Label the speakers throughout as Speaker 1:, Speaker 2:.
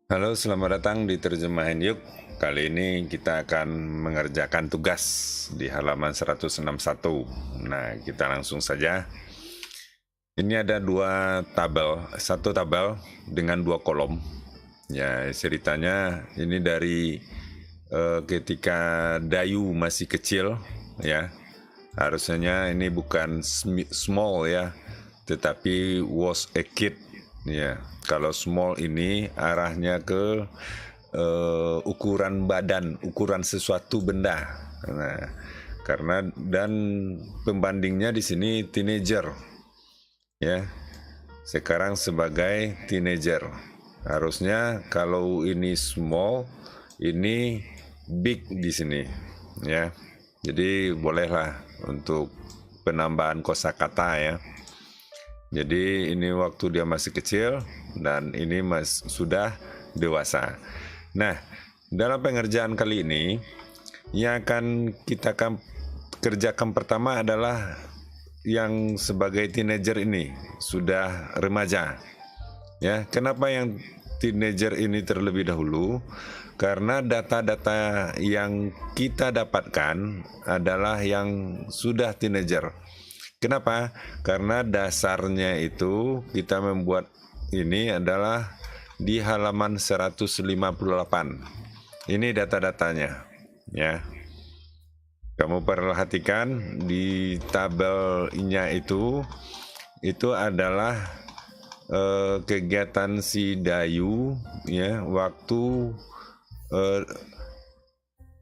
Speaker 1: Halo, selamat datang di Terjemahan Yuk. Kali ini kita akan mengerjakan tugas di halaman 161. Nah, kita langsung saja. Ini ada dua tabel, satu tabel dengan dua kolom. Ya, ceritanya ini dari ketika Dayu masih kecil, ya. Harusnya ini bukan small ya, tetapi was a kid. Ya, kalau small ini arahnya ke ukuran badan, ukuran sesuatu benda. Nah, karena dan pembandingnya di sini teenager, ya. Sekarang sebagai teenager. Harusnya kalau ini small, ini big di sini, ya. Jadi bolehlah untuk penambahan kosakata ya. Jadi ini waktu dia masih kecil dan ini sudah dewasa. Nah, dalam pengerjaan kali ini yang akan kita kerjakan pertama adalah yang sebagai teenager ini sudah remaja. Ya, kenapa yang teenager ini terlebih dahulu? Karena data-data yang kita dapatkan adalah yang sudah teenager. Kenapa? Karena dasarnya itu kita membuat ini adalah di halaman 158. Ini data-datanya, ya. Kamu perhatikan di tabelnya itu adalah kegiatan si Dayu, ya, waktu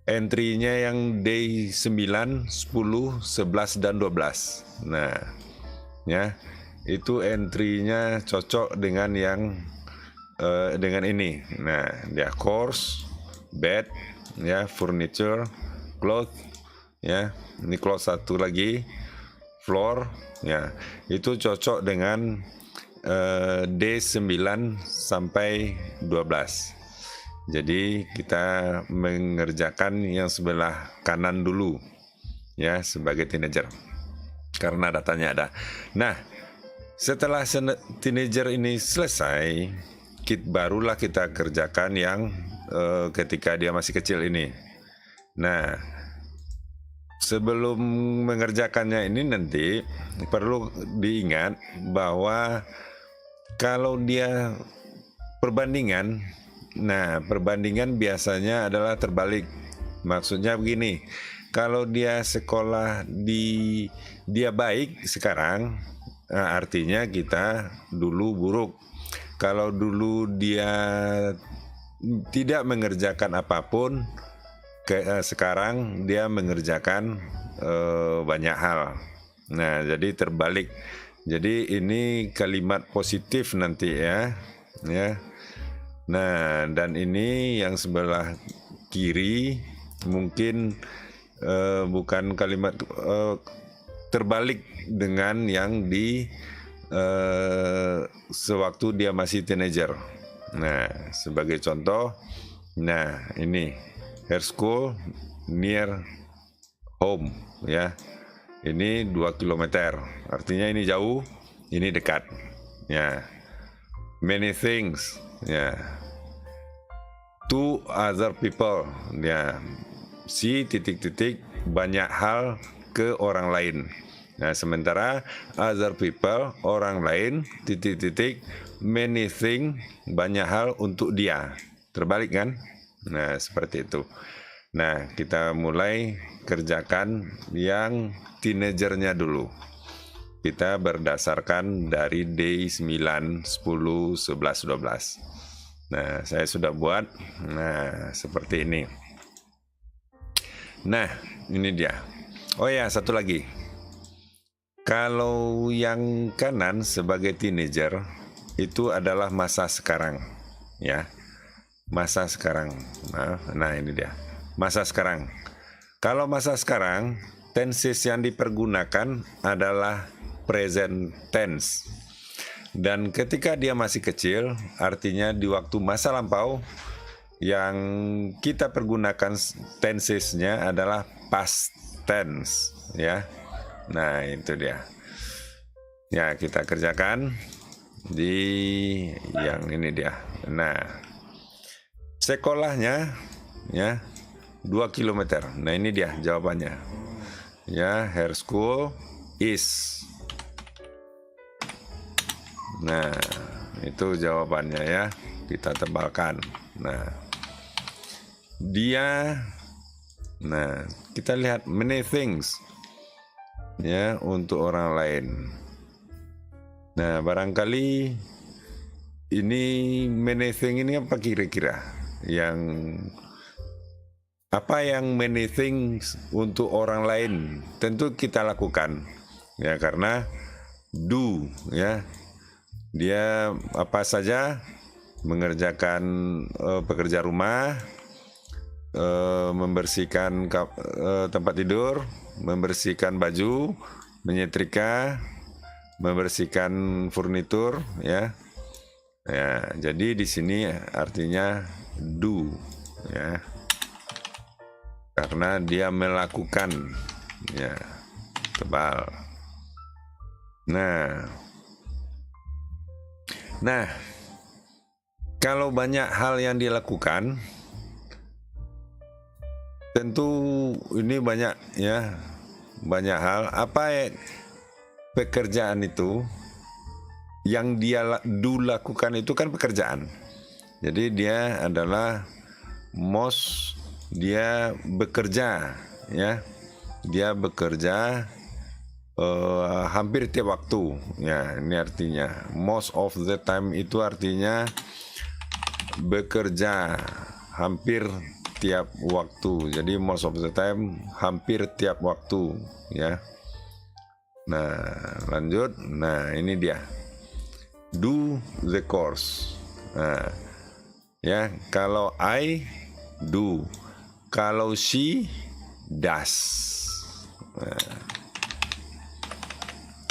Speaker 1: entry-nya yang day 9, 10, 11 dan 12. Nah, ya, itu entry-nya cocok dengan yang dengan ini. Nah, dia course, bed, ya, furniture, cloth, ya. Ini cloth satu lagi, floor, ya. Itu cocok dengan day 9 sampai 12. Jadi kita mengerjakan yang sebelah kanan dulu, ya, sebagai teenager, karena datanya ada. Nah, setelah teenager ini selesai, barulah kita kerjakan yang ketika dia masih kecil ini. Nah, sebelum mengerjakannya ini nanti perlu diingat bahwa kalau dia perbandingan, nah, perbandingan biasanya adalah terbalik. Maksudnya begini, kalau dia sekolah dia baik sekarang, nah, artinya kita dulu buruk. Kalau dulu dia tidak mengerjakan apapun, sekarang dia mengerjakan banyak hal. Nah, jadi terbalik. Jadi ini kalimat positif nanti ya, ya. Nah, dan ini yang sebelah kiri mungkin bukan kalimat terbalik dengan yang di sewaktu dia masih teenager. Nah, sebagai contoh, nah ini her school near home, ya. Ini 2 kilometer, artinya ini jauh, ini dekat, ya. Many things, ya. To other people, ya. Si titik-titik banyak hal ke orang lain. Nah, sementara other people, orang lain, titik-titik, many things, banyak hal untuk dia. Terbalik kan? Nah, seperti itu. Nah, kita mulai kerjakan yang teenagernya dulu. Kita berdasarkan dari day 9, 10, 11, 12. Nah, saya sudah buat. Nah, seperti ini. Nah, ini dia. Oh ya, satu lagi. Kalau yang kanan sebagai teenager, itu adalah masa sekarang, ya. Masa sekarang. Nah, ini dia. Masa sekarang. Kalau masa sekarang, tenses yang dipergunakan adalah present tense. Dan ketika dia masih kecil, artinya di waktu masa lampau, yang kita pergunakan tensesnya adalah past tense, ya. Nah, itu dia. Ya, kita kerjakan di yang ini dia. Nah, Sekolahnya ya 2 kilometer. Nah ini dia jawabannya. Ya, her school is. Nah, itu jawabannya ya. Kita tebalkan. Nah, kita lihat many things ya untuk orang lain. Nah, barangkali ini many things ini apa kira-kira? Apa yang many things untuk orang lain tentu kita lakukan ya, karena do ya, dia apa saja mengerjakan pekerja rumah, membersihkan tempat tidur, membersihkan baju, menyetrika, membersihkan furnitur ya. Ya, jadi di sini artinya do ya. Karena dia melakukan ya, tebal. Nah, kalau banyak hal yang dilakukan, tentu ini banyak ya, banyak hal. Apa pekerjaan itu yang dia lakukan itu kan pekerjaan. Jadi dia adalah most, dia bekerja ya, dia bekerja hampir tiap waktu ya. Ini artinya most of the time, itu artinya bekerja hampir tiap waktu. Jadi most of the time, hampir tiap waktu ya. Nah, lanjut. Nah, ini dia do the course. Nah, ya, kalau I do, kalau she does. Nah,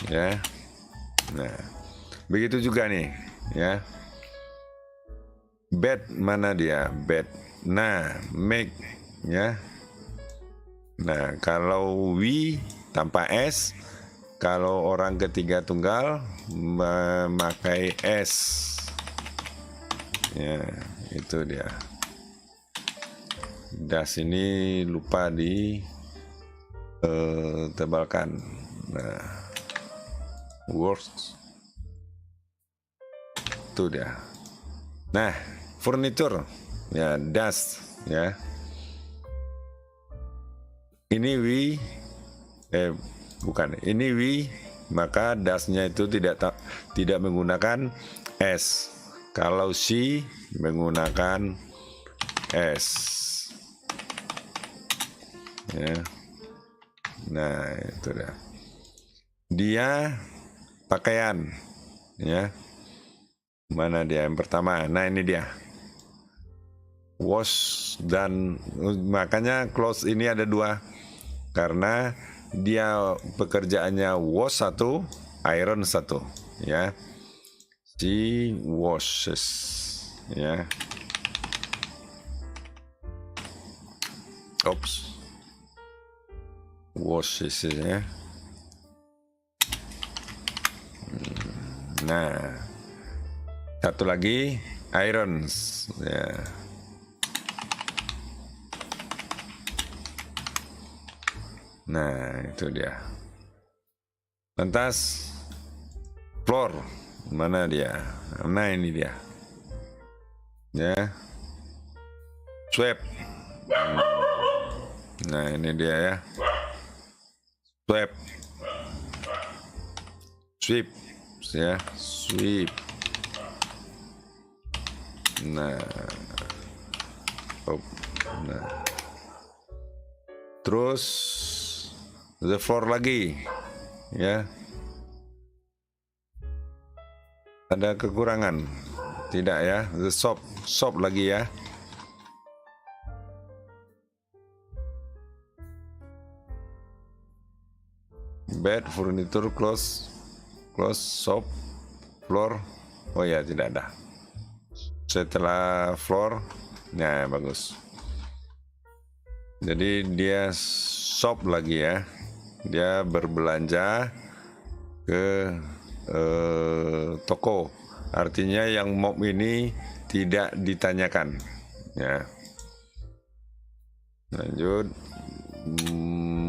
Speaker 1: ya. Nah, begitu juga nih ya. Bed, mana dia? Bed. Nah, make ya. Nah, kalau we tanpa s, kalau orang ketiga tunggal memakai s. Ya, itu dia. Das ini lupa di tebalkan. Nah, works. Itu dia. Nah, furniture ya, das ya. Ini we bukan, ini we, maka dasnya itu tidak menggunakan s. Kalau she menggunakan s ya. Nah, itu dah. Dia pakaian ya. Mana dia yang pertama? Nah, ini dia. Wash, dan makanya clothes ini ada dua, karena dia pekerjaannya wash satu, iron satu ya. She washes ya. Oops. Washes ya. Nah, satu lagi irons ya. Nah, itu dia. Lantas floor, mana dia? Nah, ini dia ya. Sweep. Nah, ini dia ya. Sweep, sweep ya, sweep. Nah, nah, terus the floor lagi ya. Ada kekurangan tidak ya? The shop lagi ya. Bed, furniture, clothes, shop, floor. Oh ya, tidak ada. Setelah floor, nah bagus. Jadi dia shop lagi ya. Dia berbelanja ke toko. Artinya yang mob ini tidak ditanyakan ya. Lanjut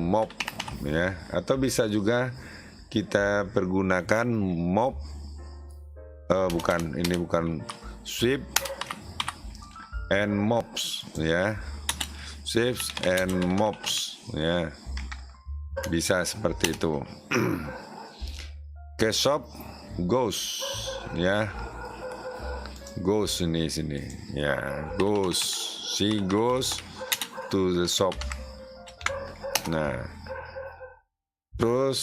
Speaker 1: mop ya, atau bisa juga kita pergunakan mop, ini bukan sweep and mops ya, sweeps and mops ya, bisa seperti itu. Ke shop goes ya, goes ini sini ya, goes, she goes to the shop. Nah, terus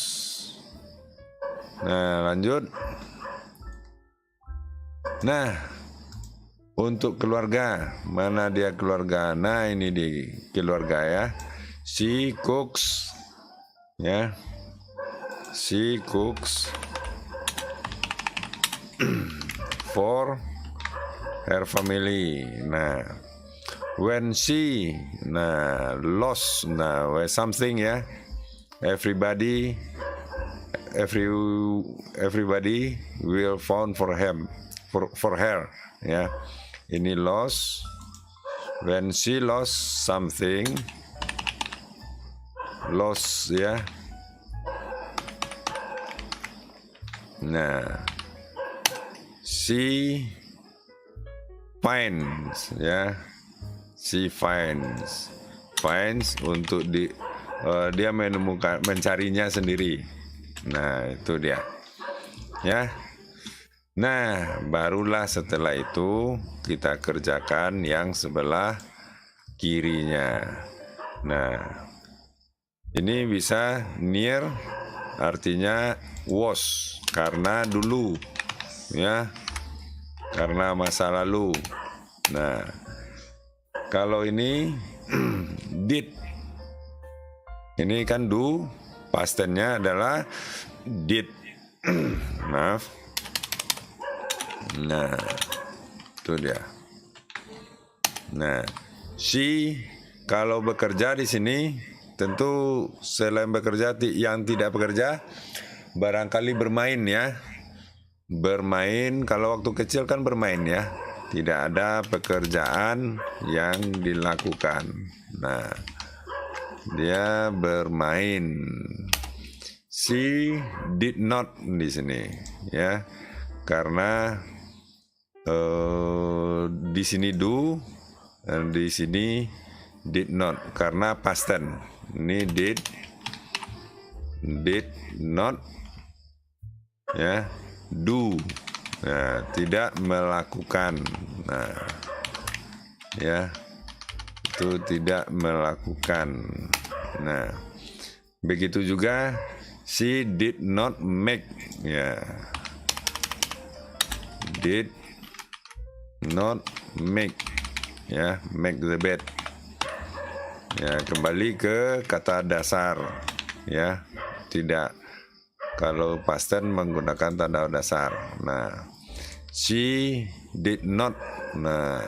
Speaker 1: lanjut. Nah, untuk keluarga, mana dia keluarga? Nah, ini di keluarga ya. She cooks ya, she cooks for her family. Nah, when she lost something ya, everybody will found for him, for her ya. Ini lost, when she lost something, lost ya. Nah, she finds ya, she finds untuk dia menemukan, mencarinya sendiri. Nah, itu dia ya. Nah, barulah setelah itu kita kerjakan yang sebelah kirinya. Nah, ini bisa near, artinya was, karena dulu ya, karena masa lalu. Nah, kalau ini did, ini kan do, past tense-nya adalah did. Maaf. Nah, itu dia. Nah, she kalau bekerja di sini tentu selain bekerja, yang tidak bekerja barangkali bermain ya. Bermain, kalau waktu kecil kan bermain ya. Tidak ada pekerjaan yang dilakukan. Nah, dia bermain. She did not di sini ya. Karena di sini do, dan di sini did not, karena past tense. Ini did not ya, do, nah, tidak melakukan. Nah ya, itu tidak melakukan. Nah, begitu juga she did not make ya, did not make ya, make the bed ya. Kembali ke kata dasar ya, tidak, kalau past tense menggunakan tanda dasar. Nah, she did not, nah,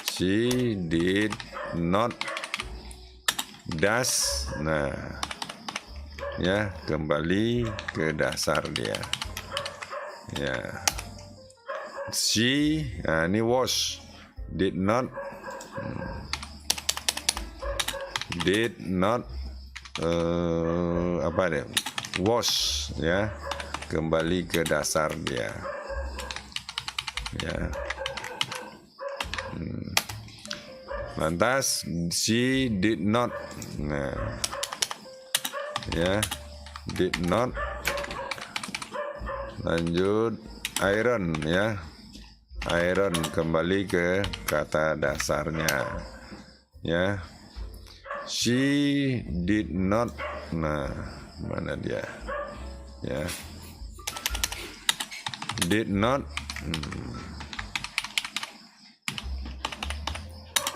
Speaker 1: she did not does, nah ya, kembali ke dasar dia ya. She, ini was, did not apa deh, was ya, kembali ke dasar dia ya. Lantas she did not, nah ya, did not. Lanjut iron ya, iron, kembali ke kata dasarnya ya. She did not, nah mana dia ya, did not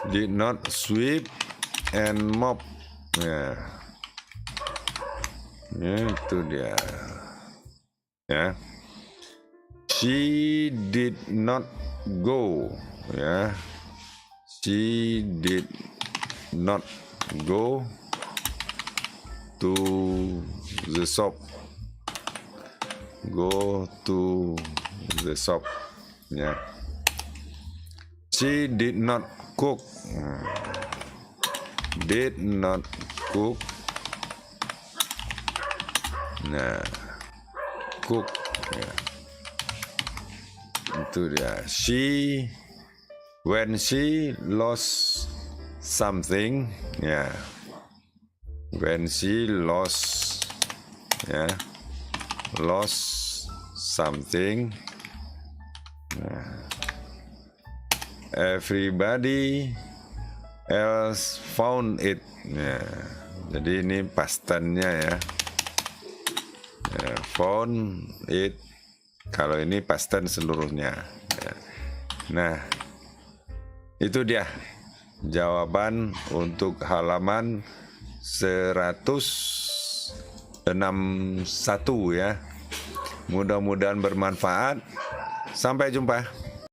Speaker 1: did not sweep and mop ya. Itu dia ya. She did not go ya, she did not go to the shop, go to the shop ya. She did not cook. Did not cook. Nah, cook. Ya. Itu dia. When she lost something, ya. When she lost, ya, lost something. Nah. Everybody else found it. Ya, jadi ini past tense-nya ya. Found it. Kalau ini past tense seluruhnya. Ya. Nah, itu dia jawaban untuk halaman 161 ya. Mudah-mudahan bermanfaat. Sampai jumpa.